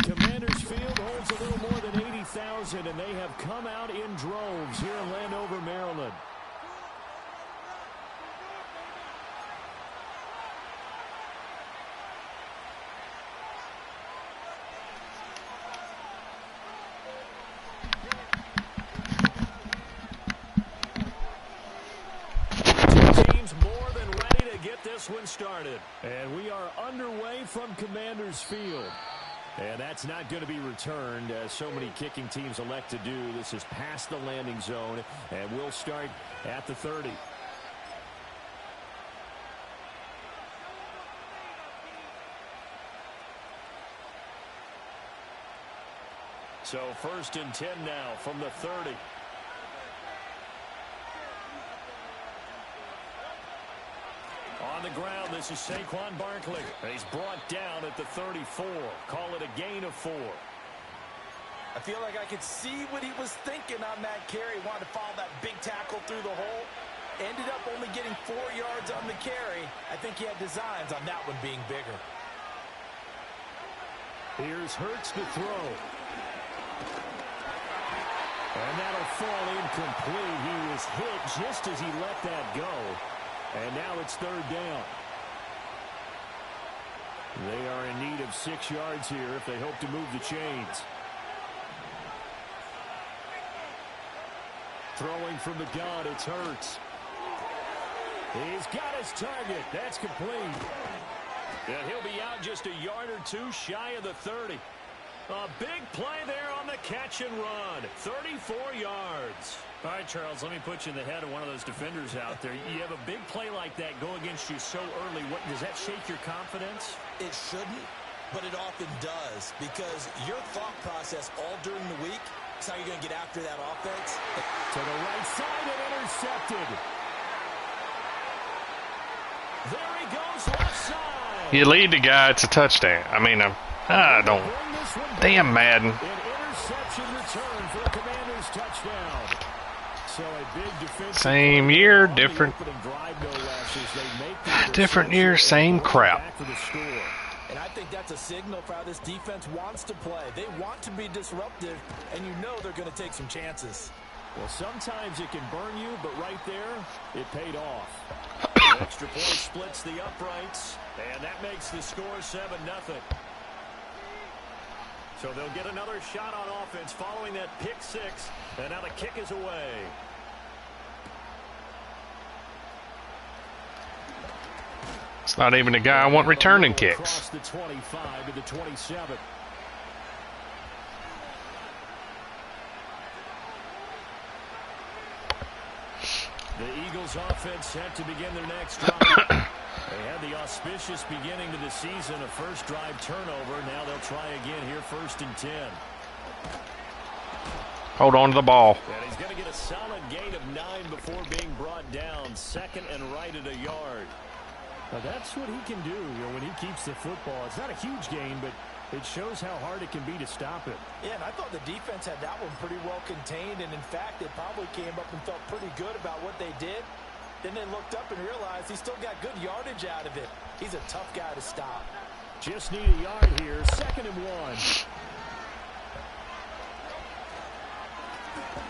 Commanders Field holds a little more than 80,000, and they have come out in droves here in Landover, Maryland. Two teams more than ready to get this one started. And we are underway from Commanders Field. And that's not going to be returned, as so many kicking teams elect to do. This is past the landing zone, and we'll start at the 30. So 1st and 10 now from the 30. On the ground, this is Saquon Barkley. He's brought down at the 34. Call it a gain of 4. I feel like I could see what he was thinking on that carry. Wanted to follow that big tackle through the hole. Ended up only getting 4 yards on the carry. I think he had designs on that one being bigger. Here's Hurts to throw. And that'll fall incomplete. He was hit just as he let that go. And now it's 3rd down. They are in need of 6 yards here if they hope to move the chains. Throwing from the gun, it's Hurts. He's got his target. That's complete. And he'll be out just a yard or two shy of the 30. A big play there on the catch and run. 34 yards. All right, Charles, let me put you in the head of one of those defenders out there. You have a big play like that go against you so early. What does that shake your confidence? It shouldn't, but it often does, because your thought process all during the week is how you're going to get after that offense. To the right side and intercepted. There he goes, left side. You lead the guy, it's a touchdown. I mean, I don't. Damn Madden. An interception return for a Commanders touchdown. So a big defensive same year, different year, same crap. And I think that's a signal for how this defense wants to play. They want to be disruptive, and you know they're going to take some chances. Well, sometimes it can burn you, but right there, it paid off. Extra point splits the uprights, and that makes the score 7-0. So they'll get another shot on offense following that pick 6, and now the kick is away. It's not even the guy I want returning kicks. Across the 25 to the 27. The Eagles offense set to begin their next drive. They had the auspicious beginning to the season, a first drive turnover. Now they'll try again here, 1st and 10. Hold on to the ball. And he's going to get a solid gain of 9 before being brought down. 2nd and right at a yard. Now that's what he can do when he keeps the football. It's not a huge gain, but it shows how hard it can be to stop it. Yeah, and I thought the defense had that one pretty well contained, and in fact, they probably came up and felt pretty good about what they did. Then they looked up and realized he still got good yardage out of it. He's a tough guy to stop. Just need a yard here. 2nd and 1.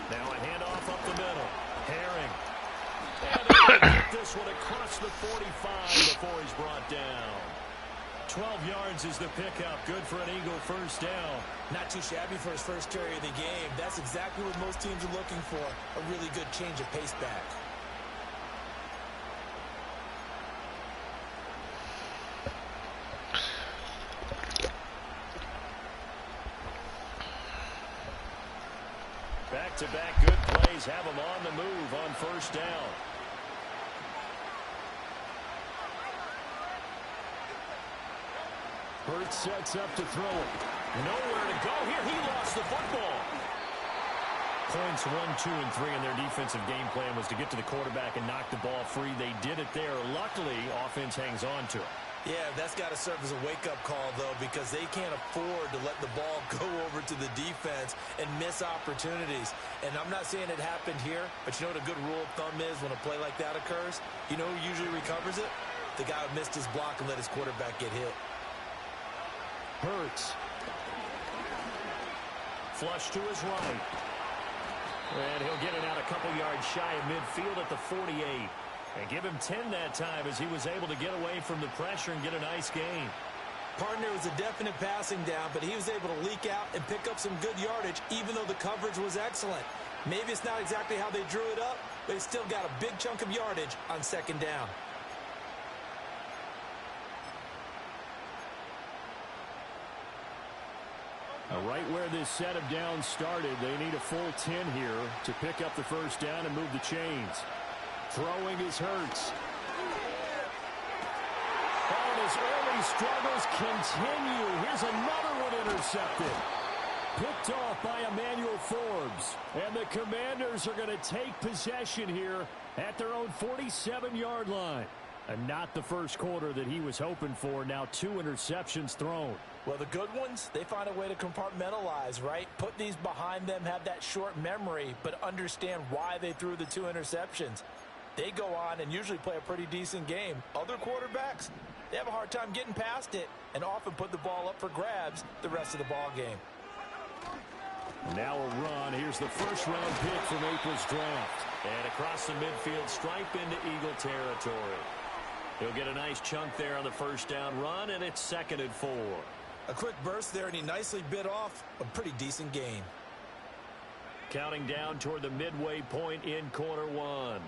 Now a handoff up the middle. Herring. And they're going to get this one across the 45 before he's brought down. 12 yards is the pickup. Good for an Eagle first down. Not too shabby for his first carry of the game. That's exactly what most teams are looking for. A really good change of pace back. Back-to-back good plays have him on the move on first down. Hurts sets up to throw it. Nowhere to go here. He lost the football. Points 1, 2, and 3 in their defensive game plan was to get to the quarterback and knock the ball free. They did it there. Luckily, offense hangs on to it. Yeah, that's got to serve as a wake-up call, though, because they can't afford to let the ball go over to the defense and miss opportunities. And I'm not saying it happened here, but you know what a good rule of thumb is when a play like that occurs? You know who usually recovers it? The guy who missed his block and let his quarterback get hit. Hurts. Flush to his right. And he'll get it out a couple yards shy of midfield at the 48. And give him 10 that time as he was able to get away from the pressure and get a nice gain. Partner was a definite passing down, but he was able to leak out and pick up some good yardage, even though the coverage was excellent. Maybe it's not exactly how they drew it up, but he still got a big chunk of yardage on second down. Right where this set of downs started, they need a full 10 here to pick up the first down and move the chains. Throwing is Hurts. And his early struggles continue. Here's another one intercepted. Picked off by Emmanuel Forbes. And the Commanders are going to take possession here at their own 47-yard line. And not the first quarter that he was hoping for. Now 2 interceptions thrown. Well, the good ones, they find a way to compartmentalize, right? Put these behind them, have that short memory, but understand why they threw the 2 interceptions. They go on and usually play a pretty decent game. Other quarterbacks, they have a hard time getting past it and often put the ball up for grabs the rest of the ball game. Now a run. Here's the first-round pick from April's draft. And across the midfield stripe into Eagle territory. He'll get a nice chunk there on the first down run, and it's 2nd and 4. A quick burst there, and he nicely bit off a pretty decent gain. Counting down toward the midway point in quarter 1.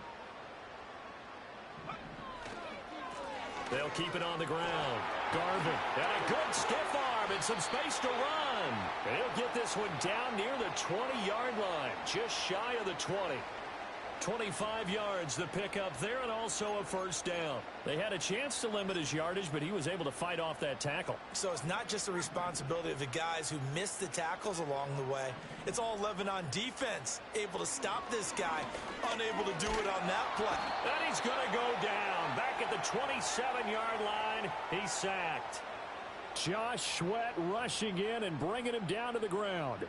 They'll keep it on the ground. Garvin, and a good stiff arm and some space to run. And he'll get this one down near the 20-yard line, just shy of the 20. 25 yards the pickup there, and also a first down. They had a chance to limit his yardage, but he was able to fight off that tackle. So it's not just the responsibility of the guys who missed the tackles along the way. It's all 11 on defense, able to stop this guy, unable to do it on that play. And he's going to go down. Back at the 27-yard line, he's sacked. Josh Sweat rushing in and bringing him down to the ground.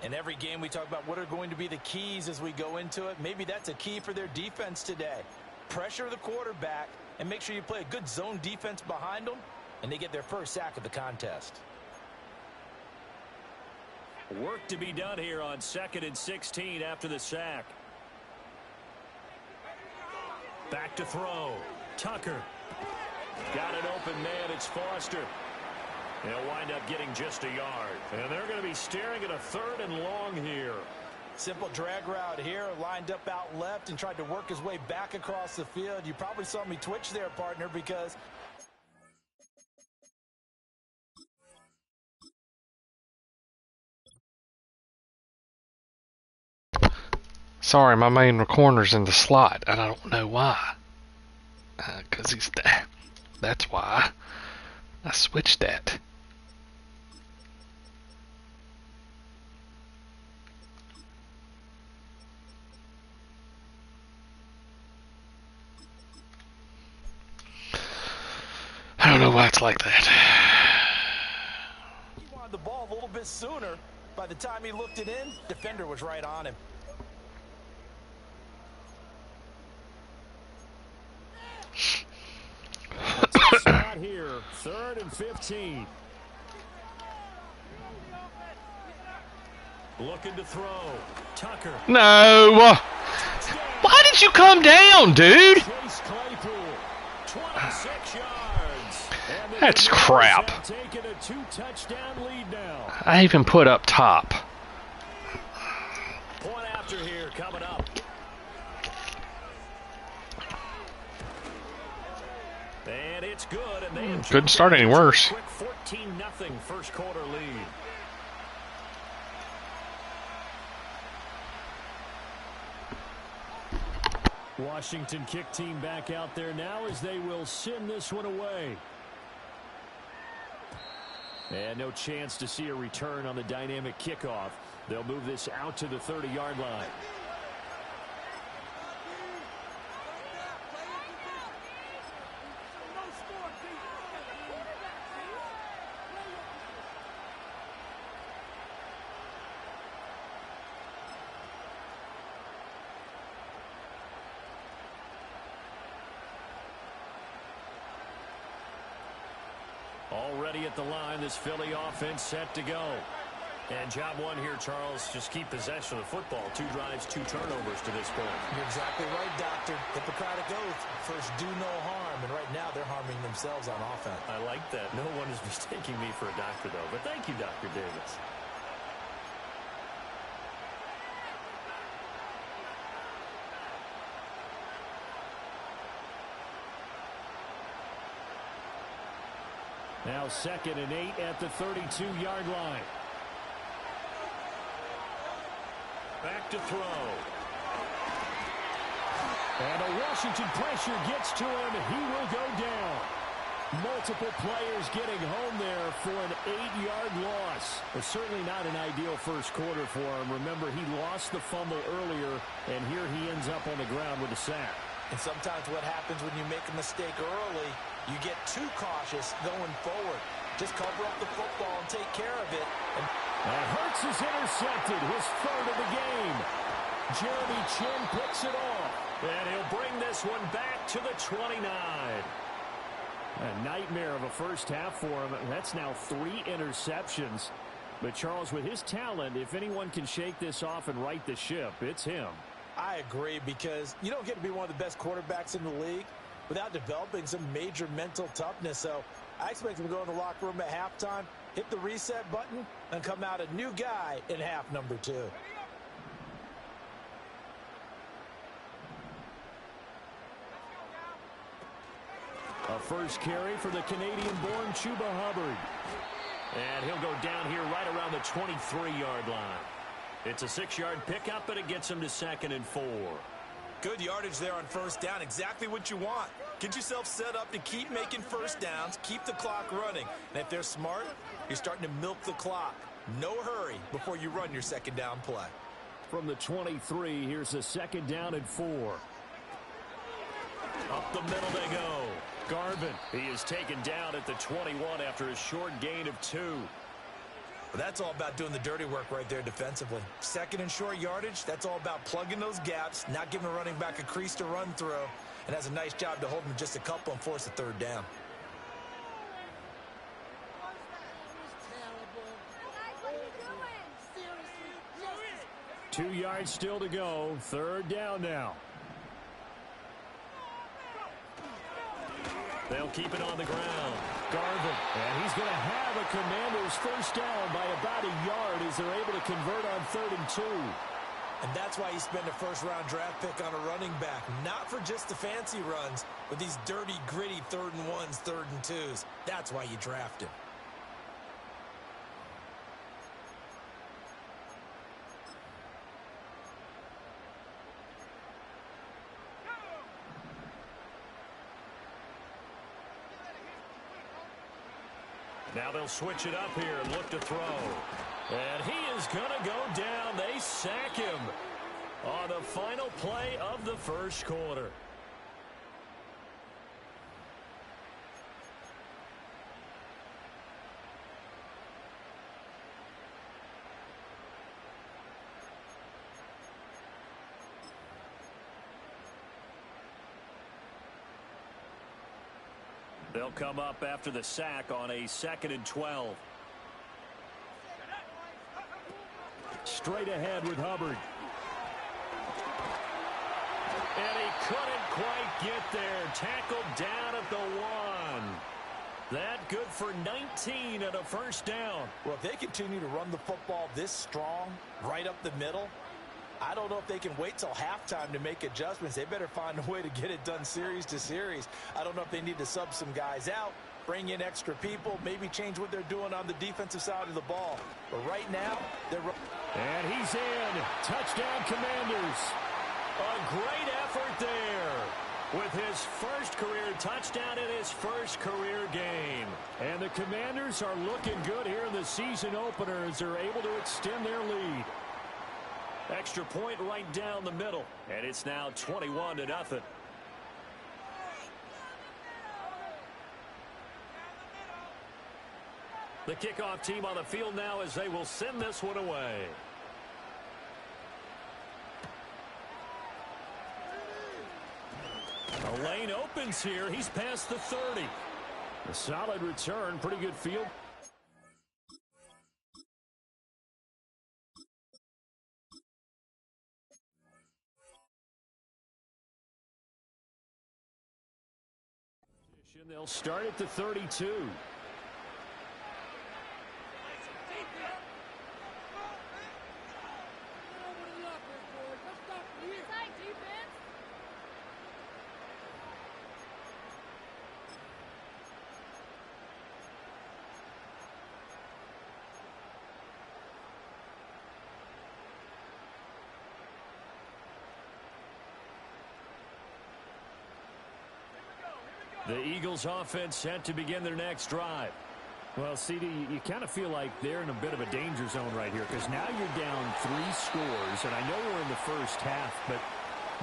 In every game we talk about what are going to be the keys as we go into it. Maybe that's a key for their defense today. Pressure the quarterback and make sure you play a good zone defense behind them, and they get their first sack of the contest. Work to be done here on 2nd and 16 after the sack. Back to throw. Tucker. Got an open man. It's Foster. They'll wind up getting just a yard. And they're going to be staring at a 3rd and long here. Simple drag route here, lined up out left and tried to work his way back across the field. You probably saw me twitch there, partner, because... Sorry, my main recorder's in the slot, and I don't know why. Because he's there. That's why I switched that. I don't know why it's like that. He wanted the ball a little bit sooner. By the time he looked it in, defender was right on him. Spot here, 3rd and 15. Looking to throw. Tucker. No. Why did you come down, dude? Chase Claypool, 26 yards. That's crap. Taking a 2-touchdown lead now. I even put up top. Point after here coming up. And it's good. And they couldn't start any worse. Quick 14-0 first quarter lead. Washington kick team back out there now as they will send this one away. And no chance to see a return on the dynamic kickoff. They'll move this out to the 30-yard line. ready at the line. This Philly offense set to go. And job one here, Charles, just keep possession of the football. 2 drives, 2 turnovers to this point. You're exactly right, Doctor. Hippocratic oath. First, do no harm. And right now, they're harming themselves on offense. I like that. No one is mistaking me for a doctor, though. But thank you, Dr. Davis. Now 2nd and 8 at the 32-yard line. Back to throw. And a Washington pressure gets to him. He will go down. Multiple players getting home there for an 8-yard loss. But certainly not an ideal first quarter for him. Remember, he lost the fumble earlier, and here he ends up on the ground with a sack. And sometimes what happens when you make a mistake early, you get too cautious going forward. Just cover up the football and take care of it. And Hurts is intercepted, his 3rd of the game. Jeremy Chin picks it off. And he'll bring this one back to the 29. A nightmare of a first half for him. That's now 3 interceptions. But Charles, with his talent, if anyone can shake this off and right the ship, it's him. I agree, because you don't get to be one of the best quarterbacks in the league without developing some major mental toughness. So I expect him to go in the locker room at halftime, hit the reset button, and come out a new guy in half number 2. A first carry for the Canadian-born Chuba Hubbard. And he'll go down here right around the 23-yard line. It's a 6-yard pickup, but it gets him to 2nd and 4. Good yardage there on first down. Exactly what you want. Get yourself set up to keep making first downs, keep the clock running. And if they're smart, you're starting to milk the clock. No hurry before you run your 2nd down play. From the 23, here's a 2nd down and 4. Up the middle they go. Garvin, he is taken down at the 21 after a short gain of 2. Well, that's all about doing the dirty work right there defensively. 2nd and short yardage, that's all about plugging those gaps, not giving a running back a crease to run through, and has a nice job to hold him just a couple and force a 3rd down. Two yards still to go. 3rd down now. They'll keep it on the ground. Garvin, and he's going to have a Commanders first down by about a yard as they're able to convert on 3rd and 2. And that's why you spend a first-round draft pick on a running back. Not for just the fancy runs, but these dirty, gritty 3rd and 1s, 3rd and 2s. That's why you draft him. Now they'll switch it up here and look to throw. And he is going to go down. They sack him on the final play of the first quarter. They'll come up after the sack on a 2nd and 12. Straight ahead with Hubbard. And he couldn't quite get there. Tackled down at the 1. That good for 19 and a first down. Well, if they continue to run the football this strong, right up the middle, I don't know if they can wait till halftime to make adjustments. They better find a way to get it done series to series. I don't know if they need to sub some guys out, bring in extra people, maybe change what they're doing on the defensive side of the ball. But right now, they're... And he's in. Touchdown, Commanders. A great effort there with his first career touchdown in his first career game. And the Commanders are looking good here in the season opener as they're able to extend their lead. Extra point right down the middle, and it's now 21-0. The kickoff team on the field now as they will send this one away. A lane opens here. He's past the 30. A solid return, pretty good field. They'll start at the 32. The Eagles offense set to begin their next drive. Well, CD, you kind of feel like they're in a bit of a danger zone right here because now you're down 3 scores, and I know we're in the first half, but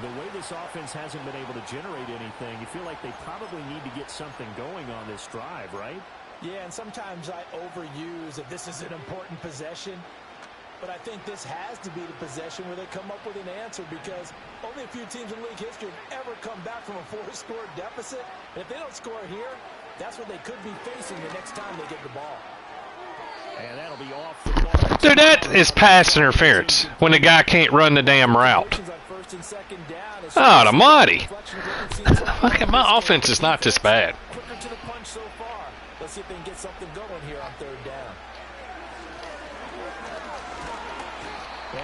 the way this offense hasn't been able to generate anything, you feel like they probably need to get something going on this drive, right? Yeah, and sometimes I overuse that this is an important possession. But I think this has to be the possession where they come up with an answer because only a few teams in league history have ever come back from a 4-score deficit. And if they don't score here, that's what they could be facing the next time they get the ball. And that'll be off the ball. Dude, that is pass interference when the guy can't run the damn route. Oh, almighty. My offense is not this bad. Quicker to the punch so far. Let's see if they can get something going here on 3rd down.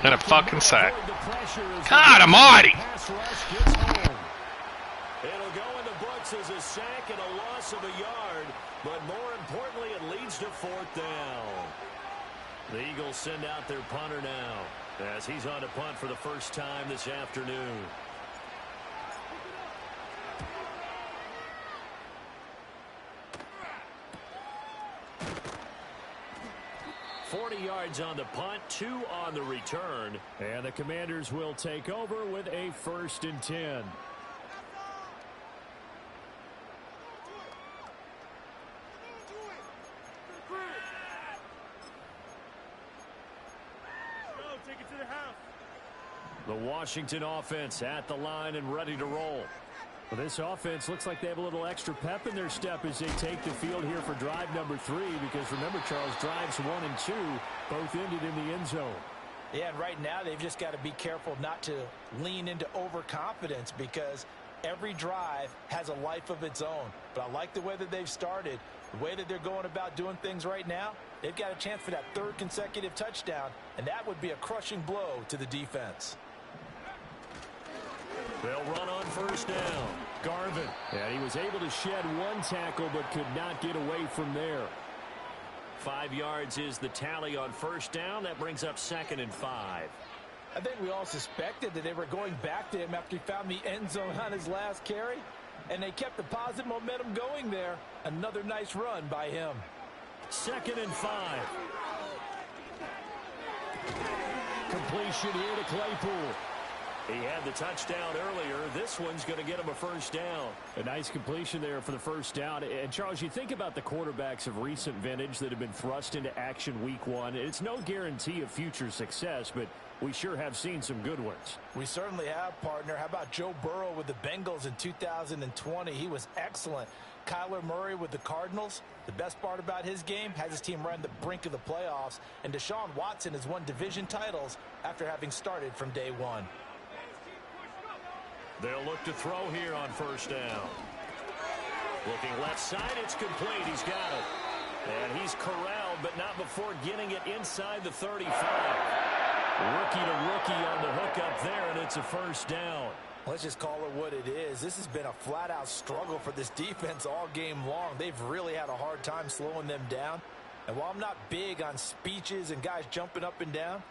And a fucking sack. God almighty. It'll go in the books as a sack and a loss of a yard, but more importantly, it leads to 4th down. The Eagles send out their punter now as he's on to punt for the first time this afternoon. $40 yards on the punt, 2 on the return, and the Commanders will take over with a 1st and 10. Take it to the house. The Washington offense at the line and ready to roll. Well, this offense looks like they have a little extra pep in their step as they take the field here for drive number 3 because remember, Charles, drives 1 and 2 both ended in the end zone. Yeah, and right now they've just got to be careful not to lean into overconfidence because every drive has a life of its own. But I like the way that they've started, the way that they're going about doing things right now. They've got a chance for that 3rd consecutive touchdown, and that would be a crushing blow to the defense. They'll run on 1st down. Garvin. And he was able to shed 1 tackle but could not get away from there. 5 yards is the tally on 1st down. That brings up 2nd and 5. I think we all suspected that they were going back to him after he found the end zone on his last carry. And they kept the positive momentum going there. Another nice run by him. 2nd and 5. Completion here to Claypool. He had the touchdown earlier. This one's going to get him a 1st down. A nice completion there for the 1st down. And, Charles, you think about the quarterbacks of recent vintage that have been thrust into action week 1. It's no guarantee of future success, but we sure have seen some good ones. We certainly have, partner. How about Joe Burrow with the Bengals in 2020? He was excellent. Kyler Murray with the Cardinals. The best part about his game has his team right on the brink of the playoffs. And Deshaun Watson has won division titles after having started from day 1. They'll look to throw here on 1st down. Looking left side, it's complete. He's got it. And he's corralled, but not before getting it inside the 35. Rookie to rookie on the hook up there, and it's a 1st down. Let's just call it what it is. This has been a flat-out struggle for this defense all game long. They've really had a hard time slowing them down. And while I'm not big on speeches and guys jumping up and down,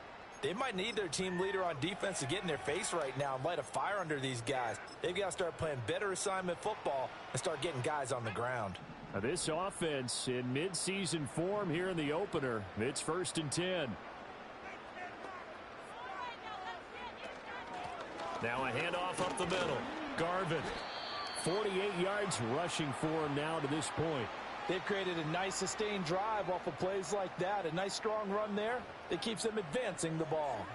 they might need their team leader on defense to get in their face right now and light a fire under these guys. They've got to start playing better assignment football and start getting guys on the ground. Now this offense in mid-season form here in the opener. It's 1st and 10. Now a handoff up the middle. Garvin. 48 yards rushing for him now to this point. They've created a nice sustained drive off of plays like that. A nice strong run there that keeps them advancing the ball.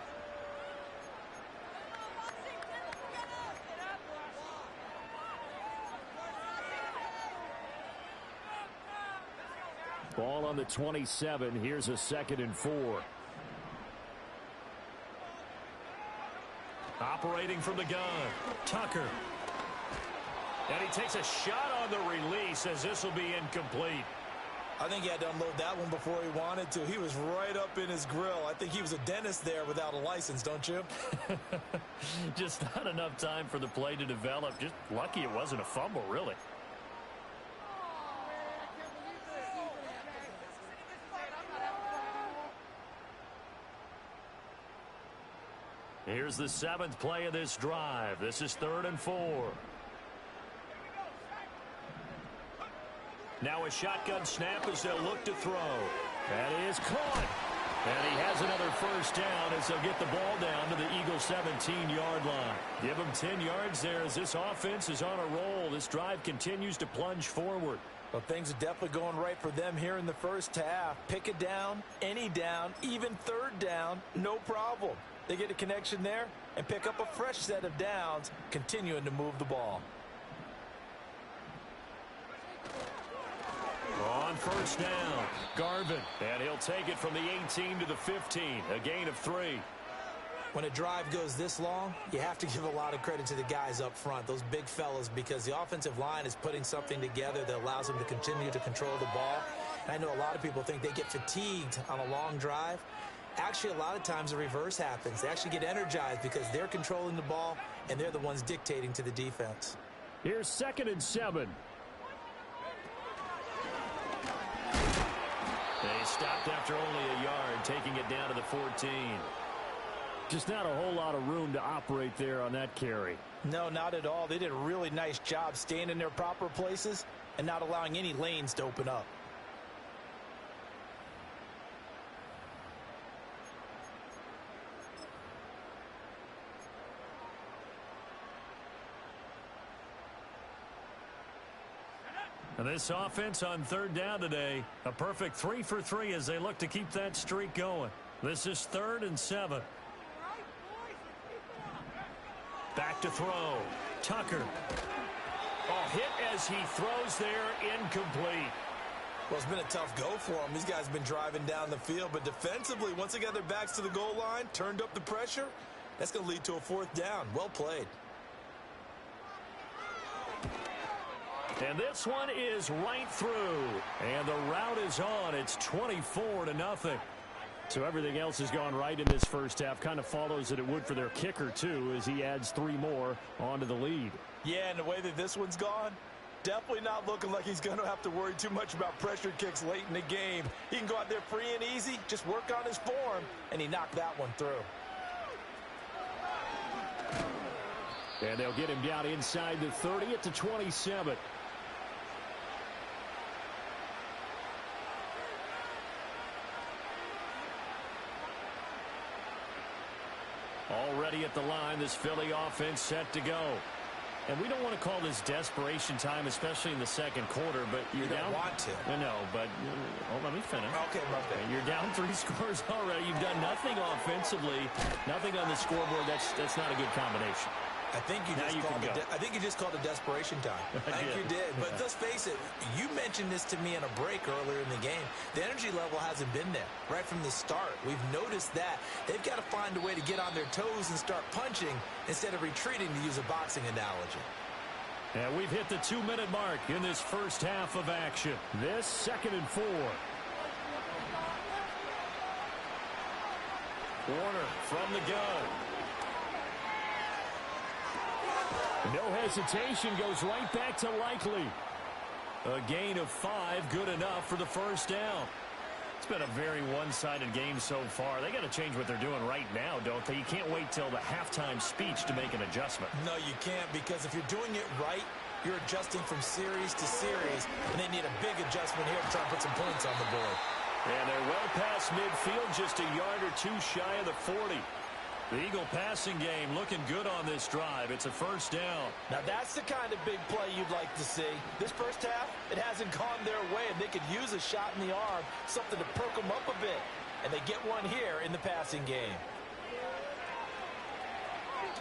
Ball on the 27. Here's a 2nd and 4. Operating from the gun, Tucker. And he takes a shot on the release as this will be incomplete. I think he had to unload that one before he wanted to. He was right up in his grill. I think he was a dentist there without a license, don't you? Just not enough time for the play to develop. Just lucky it wasn't a fumble, really. Here's the 7th play of this drive. This is 3rd and 4. Now a shotgun snap as they'll look to throw. That is caught. And he has another first down as they'll get the ball down to the Eagles' 17-yard line. Give them 10 yards there as this offense is on a roll. This drive continues to plunge forward. Well, things are definitely going right for them here in the first half. Pick a down, any down, even 3rd down, no problem. They get a connection there and pick up a fresh set of downs, continuing to move the ball. On first down, Garvin, and he'll take it from the 18 to the 15, a gain of 3. When a drive goes this long, you have to give a lot of credit to the guys up front, those big fellas, because the offensive line is putting something together that allows them to continue to control the ball. And I know a lot of people think they get fatigued on a long drive. Actually, a lot of times the reverse happens. They actually get energized because they're controlling the ball, and they're the ones dictating to the defense. Here's 2nd and 7. They stopped after only a yard, taking it down to the 14. Just not a whole lot of room to operate there on that carry. No, not at all. They did a really nice job staying in their proper places and not allowing any lanes to open up. And this offense on 3rd down today, a perfect 3 for 3 as they look to keep that streak going. This is 3rd and 7. Back to throw. Tucker. Oh, hit as he throws there, incomplete. Well, it's been a tough go for them. These guys have been driving down the field, but defensively, once they got their backs to the goal line, turned up the pressure, that's going to lead to a 4th down. Well played. And this one is right through. And the route is on. It's 24-0. So everything else has gone right in this first half. Kind of follows that it would for their kicker, too, as he adds 3 more onto the lead. Yeah, and the way that this one's gone, definitely not looking like he's going to have to worry too much about pressure kicks late in the game. He can go out there free and easy, just work on his form, and he knocked that one through. And they'll get him down inside the 30 at the 27. Already at the line, this Philly offense set to go. And we don't want to call this desperation time, especially in the second quarter, but you're down. You don't want to. No, but let me finish. Okay, my bad. You're down 3 scores already. You've done nothing offensively, nothing on the scoreboard. That's not a good combination. I think you just called it desperation time. I think you did. But let's face it, you mentioned this to me in a break earlier in the game. The energy level hasn't been there right from the start. We've noticed that. They've got to find a way to get on their toes and start punching instead of retreating, to use a boxing analogy. And we've hit the 2-minute mark in this first half of action. This 2nd and 4. Warner from the gun. No hesitation, goes right back to Likely. A gain of 5, good enough for the first down. It's been a very one-sided game so far. They got to change what they're doing right now, don't they? You can't wait till the halftime speech to make an adjustment. No, you can't, because if you're doing it right, you're adjusting from series to series, and they need a big adjustment here to try and put some points on the board. And they're well past midfield, just a yard or 2 shy of the 40. The Eagle passing game looking good on this drive. It's a first down. Now that's the kind of big play you'd like to see. This first half, it hasn't gone their way, and they could use a shot in the arm, something to perk them up a bit. And they get one here in the passing game.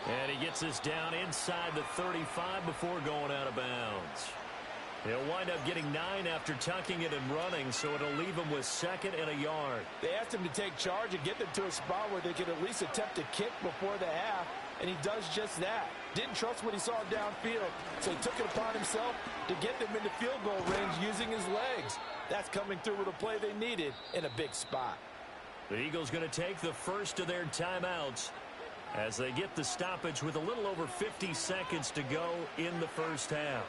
And he gets this down inside the 35 before going out of bounds. He'll wind up getting 9 after tucking it and running, so it'll leave him with 2nd and a yard. They asked him to take charge and get them to a spot where they could at least attempt to kick before the half, and he does just that. Didn't trust what he saw downfield, so he took it upon himself to get them into field goal range using his legs. That's coming through with a play they needed in a big spot. The Eagles going to take the first of their timeouts as they get the stoppage with a little over 50 seconds to go in the first half.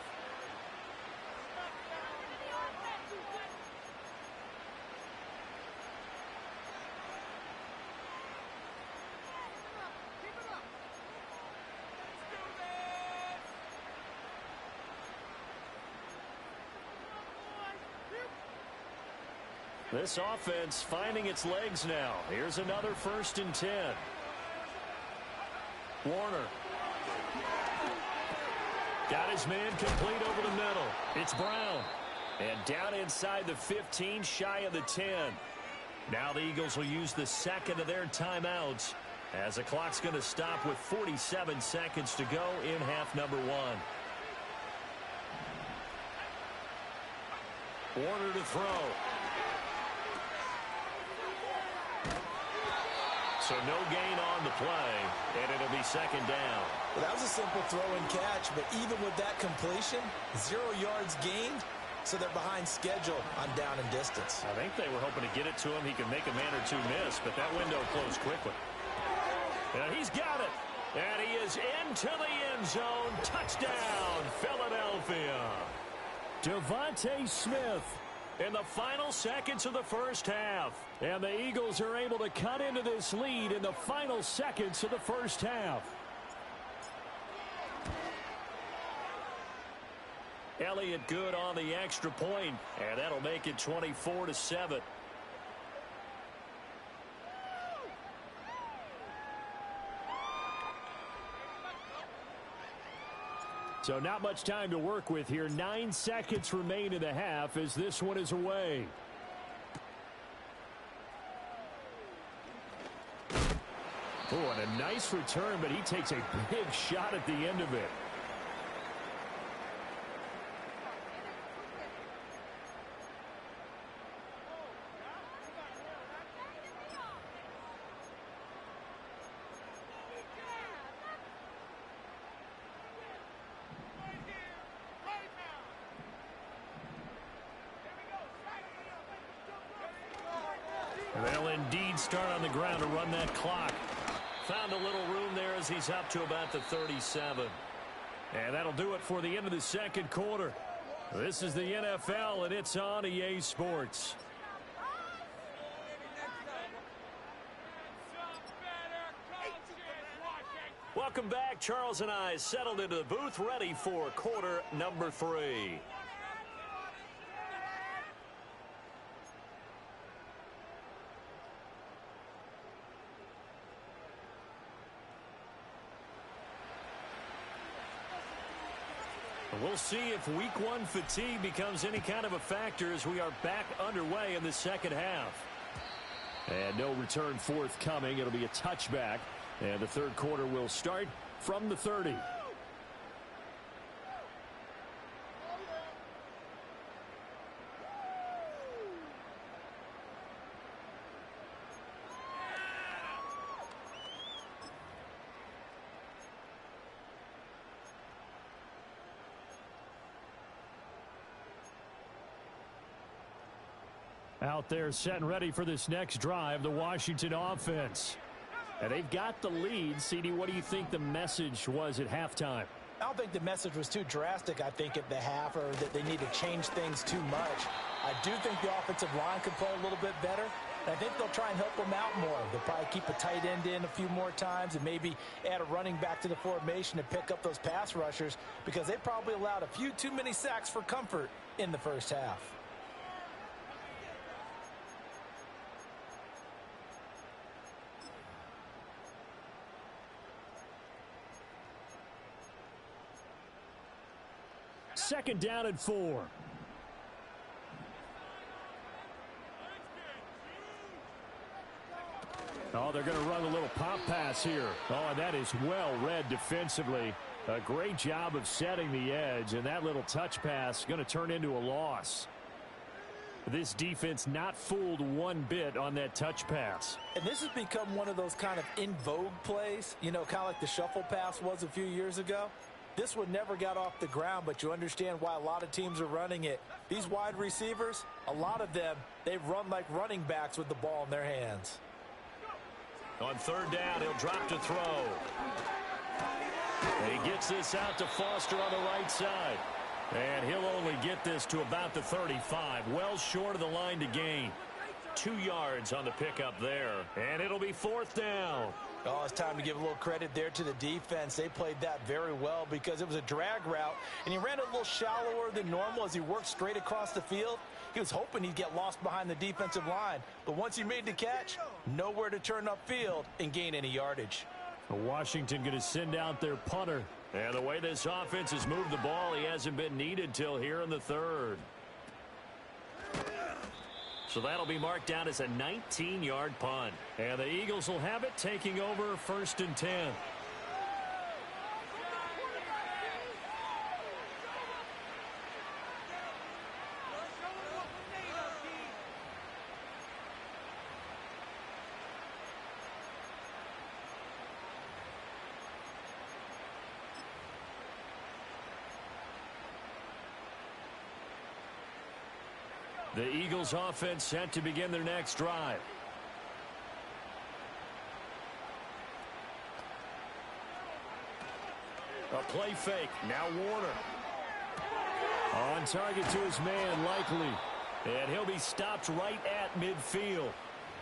This offense finding its legs now. Here's another 1st and 10. Warner. Got his man complete over the middle. It's Brown. And down inside the 15, shy of the 10. Now the Eagles will use the 2nd of their timeouts as the clock's going to stop with 47 seconds to go in half number 1. Warner to throw. So no gain on the play, and it'll be 2nd down. Well, that was a simple throw and catch, but even with that completion, 0 yards gained, so they're behind schedule on down and distance. I think they were hoping to get it to him. He could make a man or two miss, but that window closed quickly. And he's got it. And he is into the end zone. Touchdown, Philadelphia. Devontae Smith in the final seconds of the first half. And the Eagles are able to cut into this lead in the final seconds of the first half. Elliott good on the extra point, and that'll make it 24-7. So not much time to work with here. 9 seconds remain in the half as this one is away. Oh, and a nice return, but he takes a big shot at the end of it. They'll indeed start on the ground to run that clock. Found a little room there as he's up to about the 37. And that'll do it for the end of the 2nd quarter. This is the NFL, and it's on EA Sports. Welcome back. Charles and I settled into the booth, ready for quarter number 3. We'll see if week 1 fatigue becomes any kind of a factor as we are back underway in the 2nd half. And no return forthcoming. It'll be a touchback. And the 3rd quarter will start from the 30. Out there set and ready for this next drive, the Washington offense. And they've got the lead. CD, what do you think the message was at halftime? I don't think the message was too drastic, I think, at the half, or that they need to change things too much. I do think the offensive line could play a little bit better. And I think they'll try and help them out more. They'll probably keep a tight end in a few more times and maybe add a running back to the formation to pick up those pass rushers, because they probably allowed a few too many sacks for comfort in the first half. Second down and 4. Oh, they're going to run a little pop pass here. Oh, and that is well read defensively. A great job of setting the edge, and that little touch pass is going to turn into a loss. This defense not fooled one bit on that touch pass. And this has become one of those kind of in vogue plays, you know, kind of like the shuffle pass was a few years ago. This one never got off the ground, but you understand why a lot of teams are running it. These wide receivers, a lot of them, they run like running backs with the ball in their hands. On third down, he'll drop to throw. And he gets this out to Foster on the right side. And he'll only get this to about the 35, well short of the line to gain. 2 yards on the pickup there, and it'll be fourth down. Oh, it's time to give a little credit there to the defense. They played that very well because it was a drag route, and he ran a little shallower than normal as he worked straight across the field. He was hoping he'd get lost behind the defensive line, but once he made the catch, nowhere to turn upfield and gain any yardage. Washington going to send out their punter. And the way this offense has moved the ball, he hasn't been needed till here in the third. So that'll be marked down as a 19-yard punt. And the Eagles will have it, taking over first and 10. The Eagles offense set to begin their next drive. A play fake. Now Warner. On target to his man, Likely. And he'll be stopped right at midfield.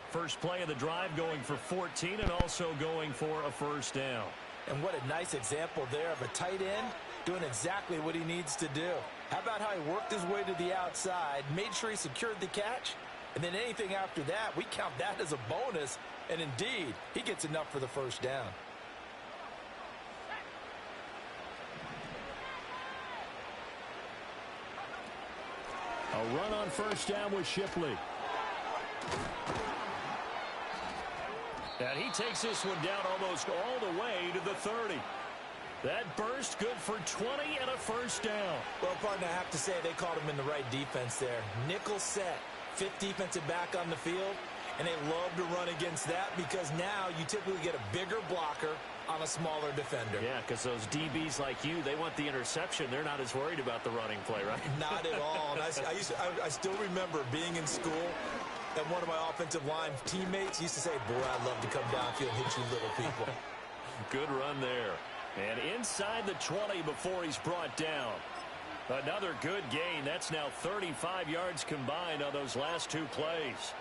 First play of the drive going for 14 and also going for a first down. And what a nice example there of a tight end doing exactly what he needs to do. How about how he worked his way to the outside, made sure he secured the catch, and then anything after that, we count that as a bonus. And indeed, he gets enough for the first down. A run on first down with Shipley. And he takes this one down almost all the way to the 30. That burst good for 20 and a first down. Well, partner, I have to say they called him in the right defense there. Nickel set, fifth defensive back on the field, and they love to run against that because now you typically get a bigger blocker on a smaller defender. Yeah, because those DBs like you, they want the interception. They're not as worried about the running play, right? Not at all. And I still remember being in school, and one of my offensive line teammates used to say, boy, I'd love to come downfield and hit you little people. Good run there. And inside the 20 before he's brought down. Another good gain. That's now 35 yards combined on those last 2 plays.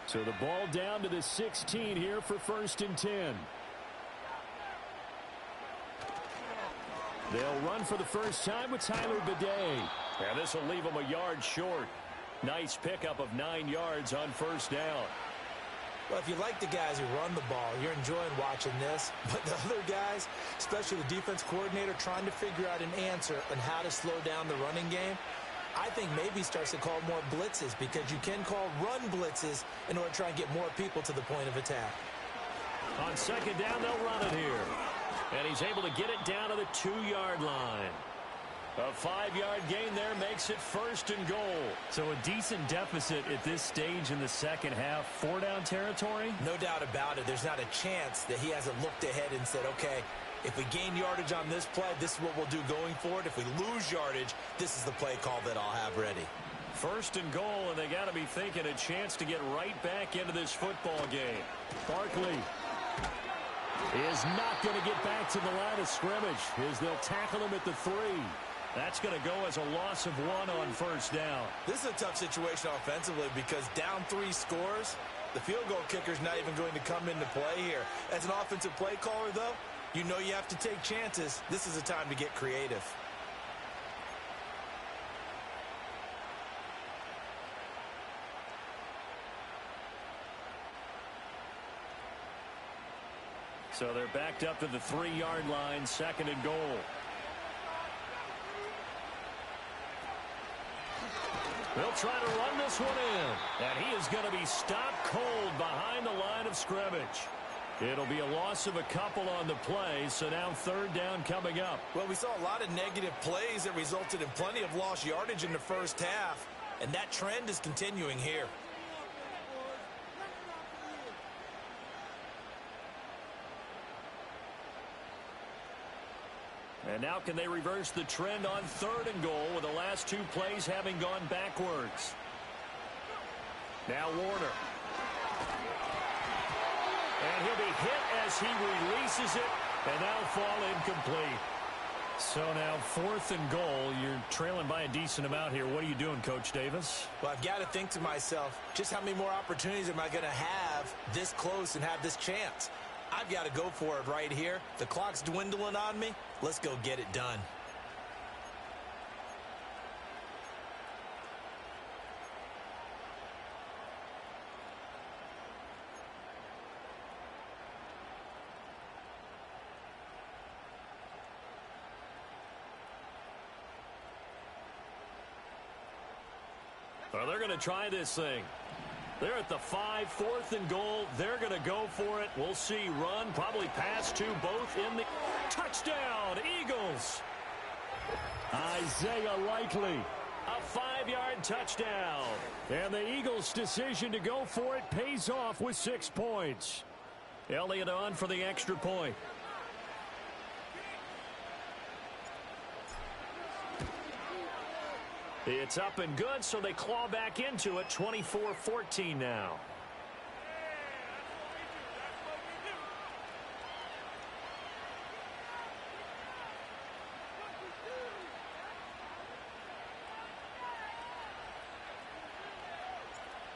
So the ball down to the 16 here for first and 10. They'll run for the first time with Tyler Bidet. And this will leave them a yard short. Nice pickup of 9 yards on first down. Well, if you like the guys who run the ball, you're enjoying watching this. But the other guys, especially the defense coordinator, trying to figure out an answer on how to slow down the running game, I think maybe starts to call more blitzes because you can call run blitzes in order to try and get more people to the point of attack. On second down, they'll run it here. And he's able to get it down to the 2-yard line. A 5-yard gain there makes it first and goal. So a decent deficit at this stage in the second half. 4-down territory? No doubt about it. There's not a chance that he hasn't looked ahead and said, okay, if we gain yardage on this play, this is what we'll do going forward. If we lose yardage, this is the play call that I'll have ready. First and goal, and they got to be thinking a chance to get right back into this football game. Barkley is not going to get back to the line of scrimmage as they'll tackle him at the 3. That's going to go as a loss of 1 on first down. This is a tough situation offensively because down 3 scores, the field goal kicker's not even going to come into play here. As an offensive play caller, though, you know you have to take chances. This is a time to get creative. So they're backed up to the 3-yard line, 2nd and goal. They'll try to run this one in. And he is going to be stopped cold behind the line of scrimmage. It'll be a loss of a couple on the play, so now 3rd down coming up. Well, we saw a lot of negative plays that resulted in plenty of lost yardage in the first half, and that trend is continuing here. And now can they reverse the trend on 3rd and goal with the last 2 plays having gone backwards? Now Warner. And he'll be hit as he releases it, and that'll fall incomplete. So now 4th and goal. You're trailing by a decent amount here. What are you doing, Coach Davis? Well, I've got to think to myself, just how many more opportunities am I going to have this close and have this chance? I've got to go for it right here. The clock's dwindling on me. Let's go get it done. Well, they're going to try this thing. They're at the 5, 4th and goal. They're going to go for it. We'll see. Run, probably pass to both in the touchdown. Eagles. Isaiah Likely. A 5-yard touchdown. And the Eagles' decision to go for it pays off with 6 points. Elliott on for the extra point. It's up and good, so they claw back into it. 24-14 now.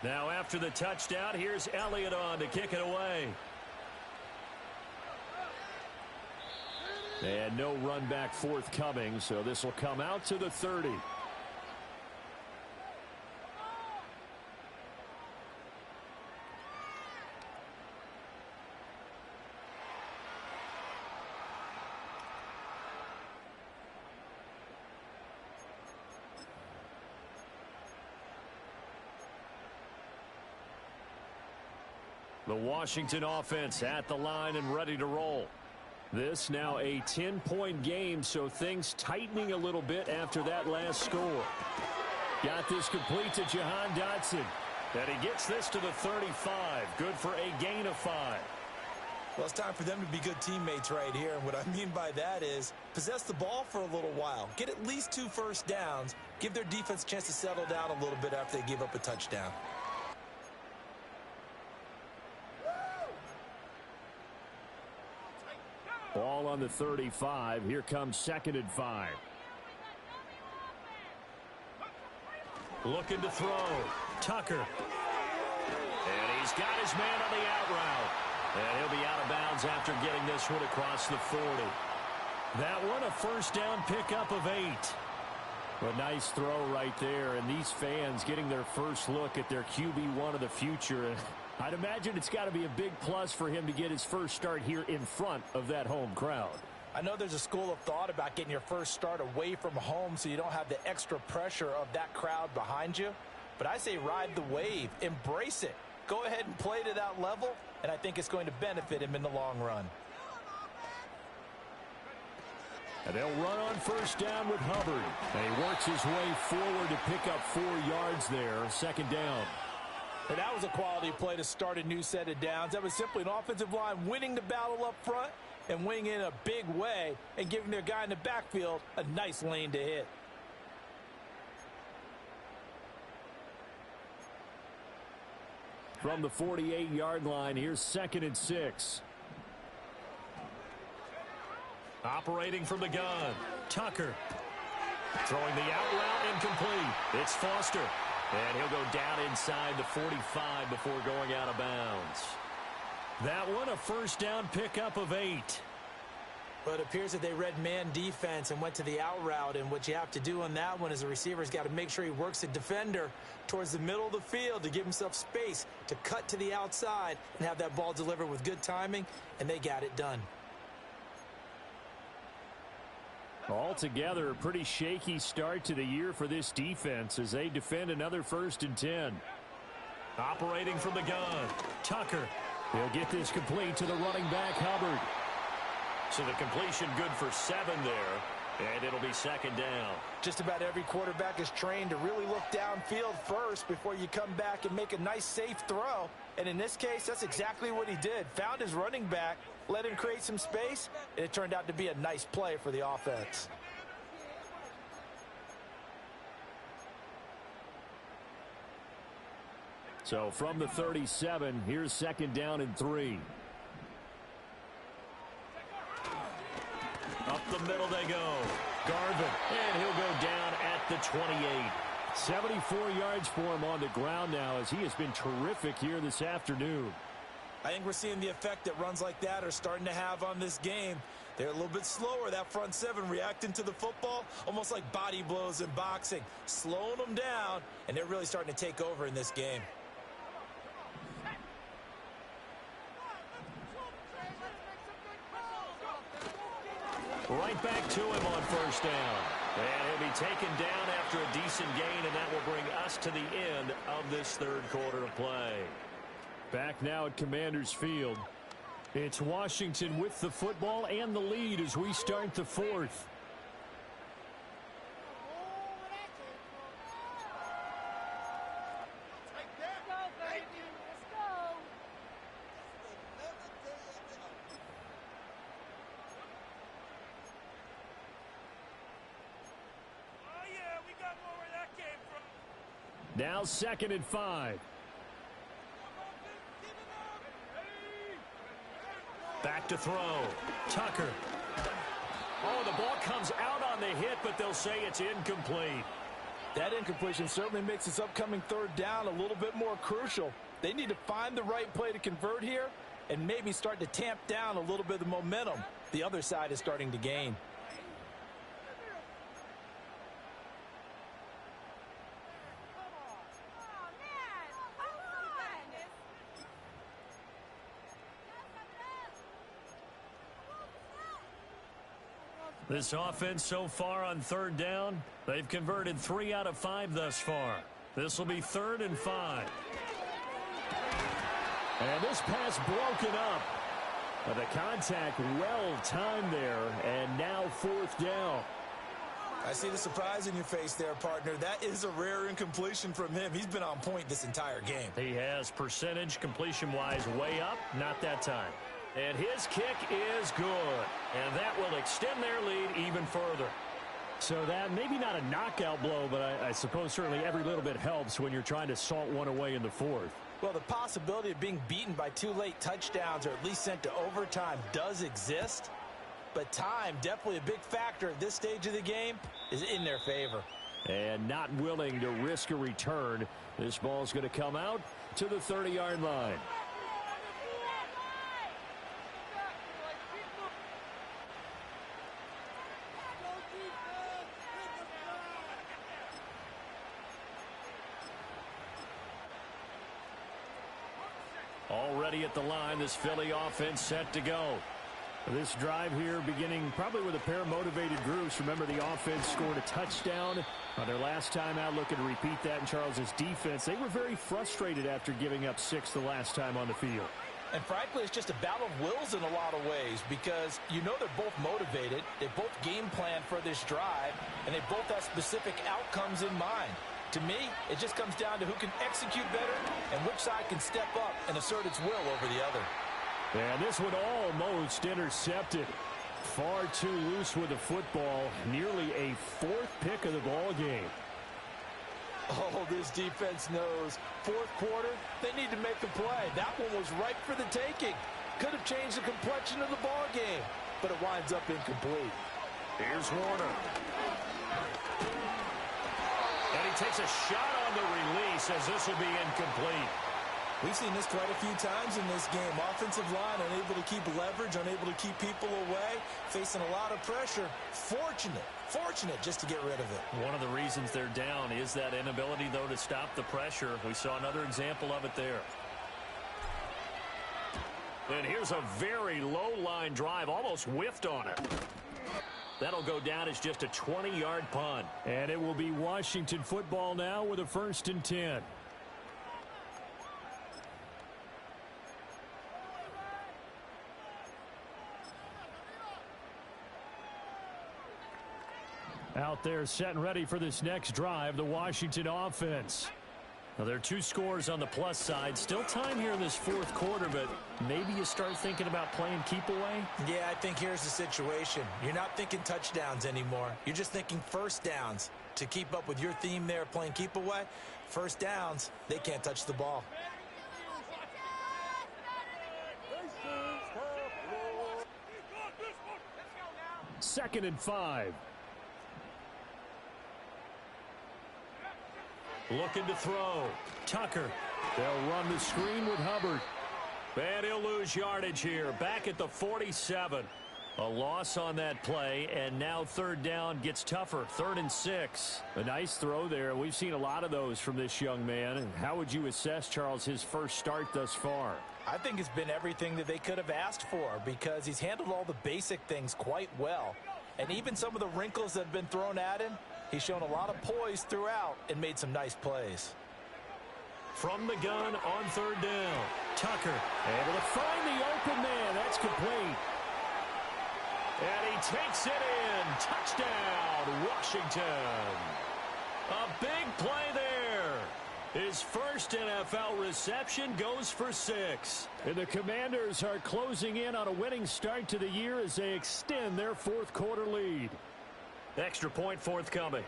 Now after the touchdown, here's Elliott on to kick it away. And no run back forthcoming, so this will come out to the 30. The Washington offense at the line and ready to roll. This now a 10-point game, so things tightening a little bit after that last score. Got this complete to Jahan Dotson. And he gets this to the 35. Good for a gain of 5. Well, it's time for them to be good teammates right here. And what I mean by that is possess the ball for a little while. Get at least 2 first downs. Give their defense a chance to settle down a little bit after they give up a touchdown. Ball on the 35. Here comes 2nd and 5. Looking to throw. Tucker. And he's got his man on the out route. And he'll be out of bounds after getting this one across the 40. That one a first down pickup of 8. A nice throw right there. And these fans getting their first look at their QB1 of the future. I'd imagine it's got to be a big plus for him to get his first start here in front of that home crowd. I know there's a school of thought about getting your first start away from home so you don't have the extra pressure of that crowd behind you. But I say ride the wave. Embrace it. Go ahead and play to that level, and I think it's going to benefit him in the long run. And they'll run on first down with Hubbard. And he works his way forward to pick up 4 yards there. 2nd down. And that was a quality play to start a new set of downs. That was simply an offensive line winning the battle up front and winning in a big way and giving their guy in the backfield a nice lane to hit. From the 48-yard line, here's 2nd and 6. Operating from the gun, Tucker. Throwing the out route incomplete. It's Foster. And he'll go down inside the 45 before going out of bounds. That one a first down pickup of 8. Well, it appears that they read man defense and went to the out route, and what you have to do on that one is the receiver's got to make sure he works the defender towards the middle of the field to give himself space to cut to the outside and have that ball delivered with good timing, and they got it done. Altogether, a pretty shaky start to the year for this defense as they defend another 1st and 10. Operating from the gun, Tucker. He'll get this complete to the running back, Hubbard. So the completion good for 7 there, and it'll be 2nd down. Just about every quarterback is trained to really look downfield first before you come back and make a nice, safe throw. And in this case, that's exactly what he did. Found his running back, let him create some space, and it turned out to be a nice play for the offense. So from the 37, here's 2nd down and 3. Up the middle they go. Garvin, and he'll go down at the 28. 74 yards for him on the ground now as he has been terrific here this afternoon. I think we're seeing the effect that runs like that are starting to have on this game. They're a little bit slower, that front 7, reacting to the football, almost like body blows in boxing, slowing them down, and they're really starting to take over in this game. Right back to him on 1st down. And he'll be taken down after a decent gain, and that will bring us to the end of this 3rd quarter of play. Back now at Commanders Field. It's Washington with the football and the lead as we start the 4th. Now 2nd and 5. Back to throw. Tucker. Oh, the ball comes out on the hit, but they'll say it's incomplete. That incompletion certainly makes this upcoming 3rd down a little bit more crucial. They need to find the right play to convert here and maybe start to tamp down a little bit of momentum. The other side is starting to gain. This offense so far on 3rd down, they've converted 3 out of 5 thus far. This will be 3rd and 5. And this pass broken up. But the contact well timed there, and now 4th down. I see the surprise in your face there, partner. That is a rare incompletion from him. He's been on point this entire game. He has percentage completion-wise way up, not that time. And his kick is good. And that will extend their lead even further. So that maybe not a knockout blow, but I suppose certainly every little bit helps when you're trying to salt one away in the 4th. Well, the possibility of being beaten by 2 late touchdowns or at least sent to overtime does exist. But time, definitely a big factor at this stage of the game, is in their favor. And not willing to risk a return. This ball's going to come out to the 30-yard line. Already at the line, this Philly offense set to go. This drive here beginning probably with a pair of motivated groups. Remember, the offense scored a touchdown on their last time out, looking to repeat that in Charles's defense. They were very frustrated after giving up 6 the last time on the field. And frankly, it's just a battle of wills in a lot of ways because you know they're both motivated. They both game plan for this drive, and they both have specific outcomes in mind. To me, it just comes down to who can execute better and which side can step up and assert its will over the other. And this one almost intercepted. Far too loose with the football. Nearly a 4th pick of the ball game. Oh, this defense knows. 4th quarter, they need to make a play. That one was ripe for the taking. Could have changed the complexion of the ball game, but it winds up incomplete. Here's Warner. And he takes a shot on the release as this will be incomplete. We've seen this quite a few times in this game. Offensive line unable to keep leverage, unable to keep people away, facing a lot of pressure. Fortunate just to get rid of it. One of the reasons they're down is that inability, though, to stop the pressure. We saw another example of it there. And here's a very low-line drive, almost whiffed on it. That'll go down as just a 20-yard punt. And it will be Washington football now with a 1st and 10. Out there set and ready for this next drive, the Washington offense. Now, there are 2 scores on the plus side. Still time here in this 4th quarter, but maybe you start thinking about playing keep away? Yeah, I think here's the situation. You're not thinking touchdowns anymore. You're just thinking first downs. To keep up with your theme there, playing keep away, first downs, they can't touch the ball. Second and 5. Looking to throw. Tucker. They'll run the screen with Hubbard. And he'll lose yardage here. Back at the 47. A loss on that play, and now 3rd down gets tougher. 3rd and 6. A nice throw there. We've seen a lot of those from this young man. And how would you assess, Charles, his first start thus far? I think it's been everything that they could have asked for because he's handled all the basic things quite well. And even some of the wrinkles that have been thrown at him, he's shown a lot of poise throughout and made some nice plays. From the gun on 3rd down. Tucker able to find the open man. That's complete. And he takes it in. Touchdown, Washington. A big play there. His first NFL reception goes for 6. And the Commanders are closing in on a winning start to the year as they extend their 4th quarter lead. Extra point forthcoming.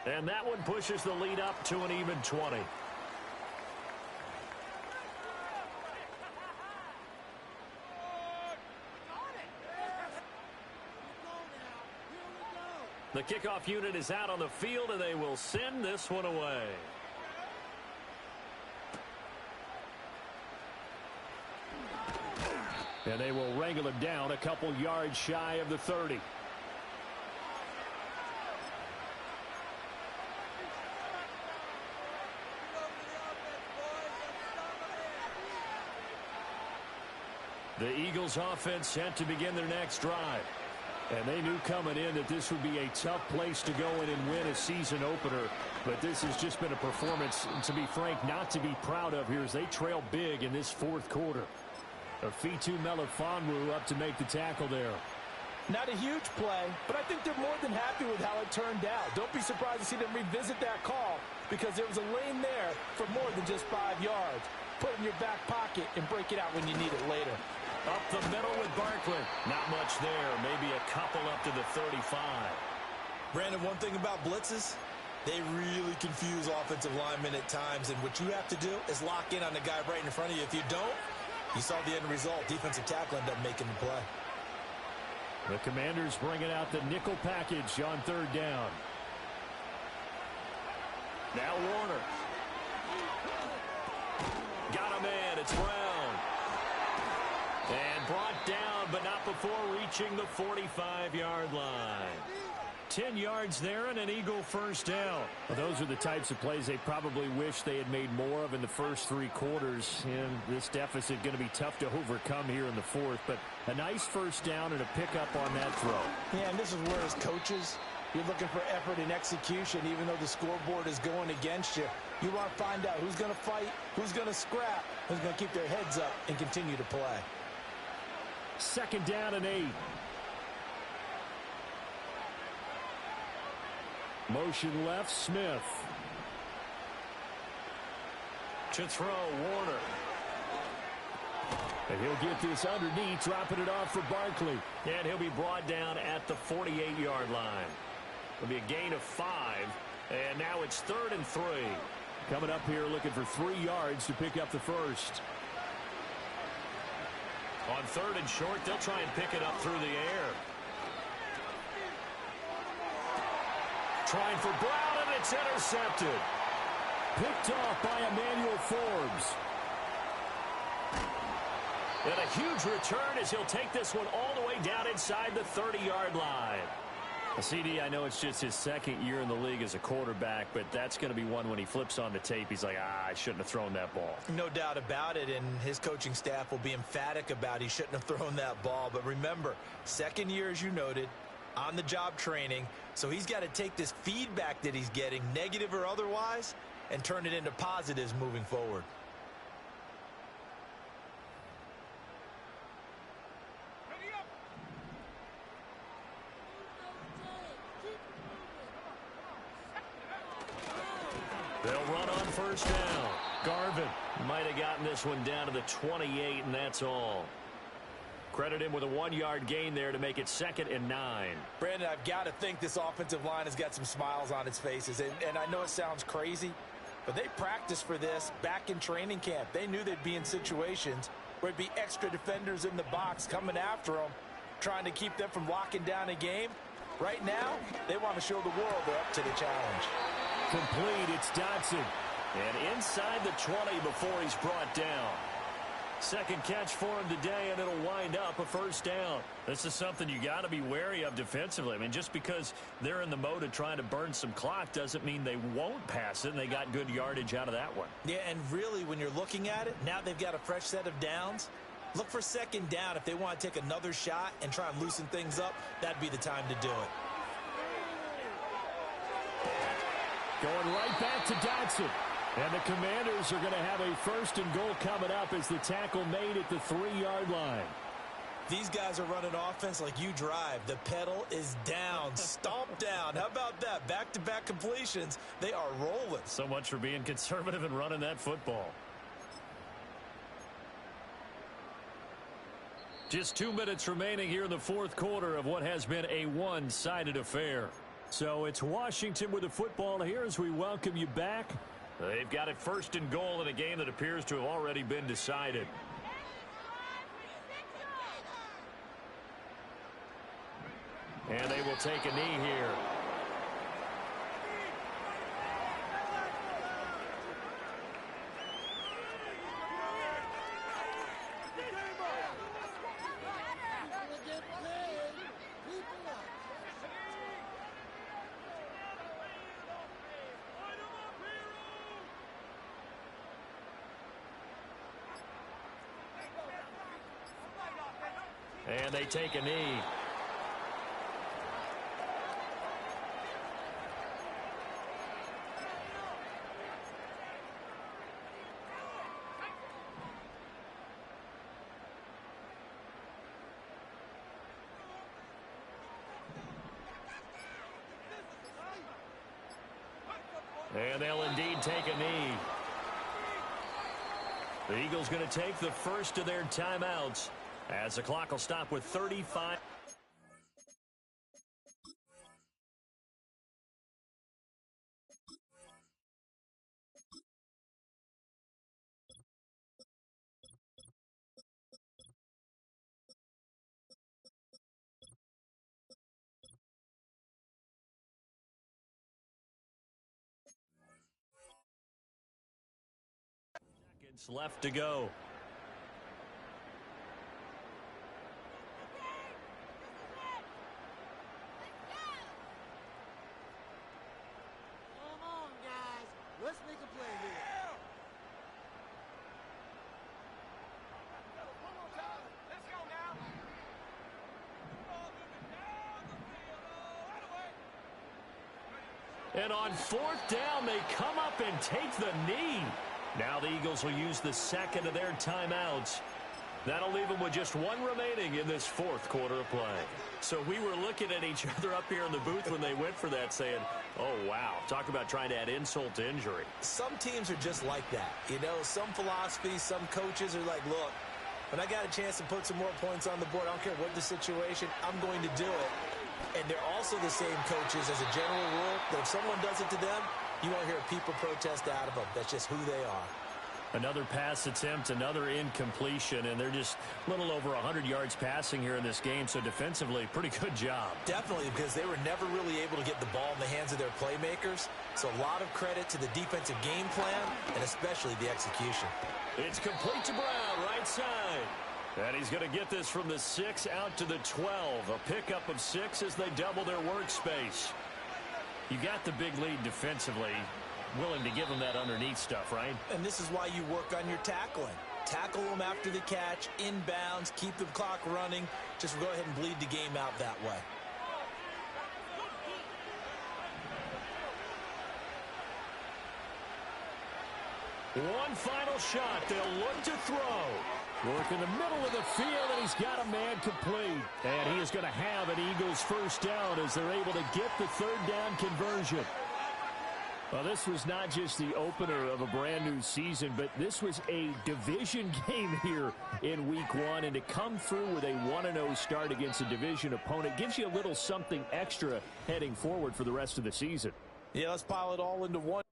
And that one pushes the lead up to an even 20. The kickoff unit is out on the field, and they will send this one away. And they will wrangle him down a couple yards shy of the 30. The Eagles offense set to begin their next drive. And they knew coming in that this would be a tough place to go in and win a season opener. But this has just been a performance, to be frank, not to be proud of here as they trail big in this 4th quarter. Afitu Melifonwu up to make the tackle there. Not a huge play, but I think they're more than happy with how it turned out. Don't be surprised to see them revisit that call because there was a lane there for more than just 5 yards. Put it in your back pocket and break it out when you need it later. Up the middle with Barkley. Not much there. Maybe a couple up to the 35. Brandon, one thing about blitzes, they really confuse offensive linemen at times. And what you have to do is lock in on the guy right in front of you. If you don't, you saw the end result. Defensive tackle ended up making the play. The Commanders bringing out the nickel package on 3rd down. Now Warner. Got a man. It's Brown. And brought down, but not before reaching the 45-yard line. 10 yards there and an Eagle first down. Well, those are the types of plays they probably wish they had made more of in the first 3 quarters. And this deficit going to be tough to overcome here in the 4th. But a nice first down and a pickup on that throw. Yeah, and this is where as coaches, you're looking for effort and execution, even though the scoreboard is going against you. You want to find out who's going to fight, who's going to scrap, who's going to keep their heads up and continue to play. 2nd down and 8. Motion left, Smith. To throw, Warner. And he'll get this underneath, dropping it off for Barkley. And he'll be brought down at the 48-yard line. It'll be a gain of 5. And now it's 3rd and 3. Coming up here looking for 3 yards to pick up the first. On 3rd and short, they'll try and pick it up through the air. Trying for Brown, and it's intercepted. Picked off by Emmanuel Forbes. And a huge return as he'll take this one all the way down inside the 30-yard line. CD, I know it's just his second year in the league as a quarterback, but that's going to be one when he flips on the tape. He's like, I shouldn't have thrown that ball. No doubt about it, and his coaching staff will be emphatic about he shouldn't have thrown that ball. But remember, second year, as you noted, on-the-job training, so he's got to take this feedback that he's getting, negative or otherwise, and turn it into positives moving forward. They'll run on first down. Garvin might have gotten this one down to the 28, and that's all. Credit him with a 1-yard gain there to make it 2nd and 9. Brandon, I've got to think this offensive line has got some smiles on its faces. And I know it sounds crazy, but they practiced for this back in training camp. They knew they'd be in situations where it'd be extra defenders in the box coming after them, trying to keep them from locking down a game. Right now, they want to show the world they're up to the challenge. Complete, it's Dotson. And inside the 20 before he's brought down. Second catch for him today, and it'll wind up a first down. This is something you got to be wary of defensively. I mean, just because they're in the mode of trying to burn some clock doesn't mean they won't pass it, and they got good yardage out of that one. Yeah, and really, when you're looking at it, now they've got a fresh set of downs. Look for second down. If they want to take another shot and try and loosen things up, that'd be the time to do it. Going right back to Dotson. And the Commanders are going to have a 1st and goal coming up as the tackle made at the 3-yard line. These guys are running offense like you drive. The pedal is down, stomp down. How about that? Back-to-back completions. They are rolling. So much for being conservative and running that football. Just 2 minutes remaining here in the 4th quarter of what has been a one-sided affair. So it's Washington with the football here as we welcome you back. They've got it 1st and goal in a game that appears to have already been decided. And they will take a knee here. And they take a knee. And they'll indeed take a knee. The Eagles going to take the first of their timeouts as the clock will stop with 35. Seconds left to go. Let's make a play here. One more time. Let's go now. Ball moving down the field. Right away. And on 4th down, they come up and take the knee. Now the Eagles will use the second of their timeouts. That'll leave them with just one remaining in this 4th quarter of play. So we were looking at each other up here in the booth when they went for that saying, oh, wow, talk about trying to add insult to injury. Some teams are just like that. You know, some philosophies, some coaches are like, look, when I got a chance to put some more points on the board, I don't care what the situation, I'm going to do it. And they're also the same coaches as a general rule that if someone does it to them, you won't hear people protest out of them. That's just who they are. Another pass attempt, another incompletion, and they're just a little over 100 yards passing here in this game, so defensively, pretty good job. Definitely, because they were never really able to get the ball in the hands of their playmakers, so a lot of credit to the defensive game plan and especially the execution. It's complete to Brown, right side. And he's going to get this from the 6 out to the 12. A pickup of 6 as they double their workspace. You got the big lead defensively. Willing to give them that underneath stuff, right? And this is why you work on your tackling. Tackle them after the catch, inbounds, keep the clock running. Just go ahead and bleed the game out that way. One final shot. They'll look to throw. Work in the middle of the field, and he's got a man complete. And he is going to have an Eagles first down as they're able to get the third down conversion. Well, this was not just the opener of a brand new season, but this was a division game here in week 1. And to come through with a 1-0 start against a division opponent gives you a little something extra heading forward for the rest of the season. Yeah, let's pile it all into one.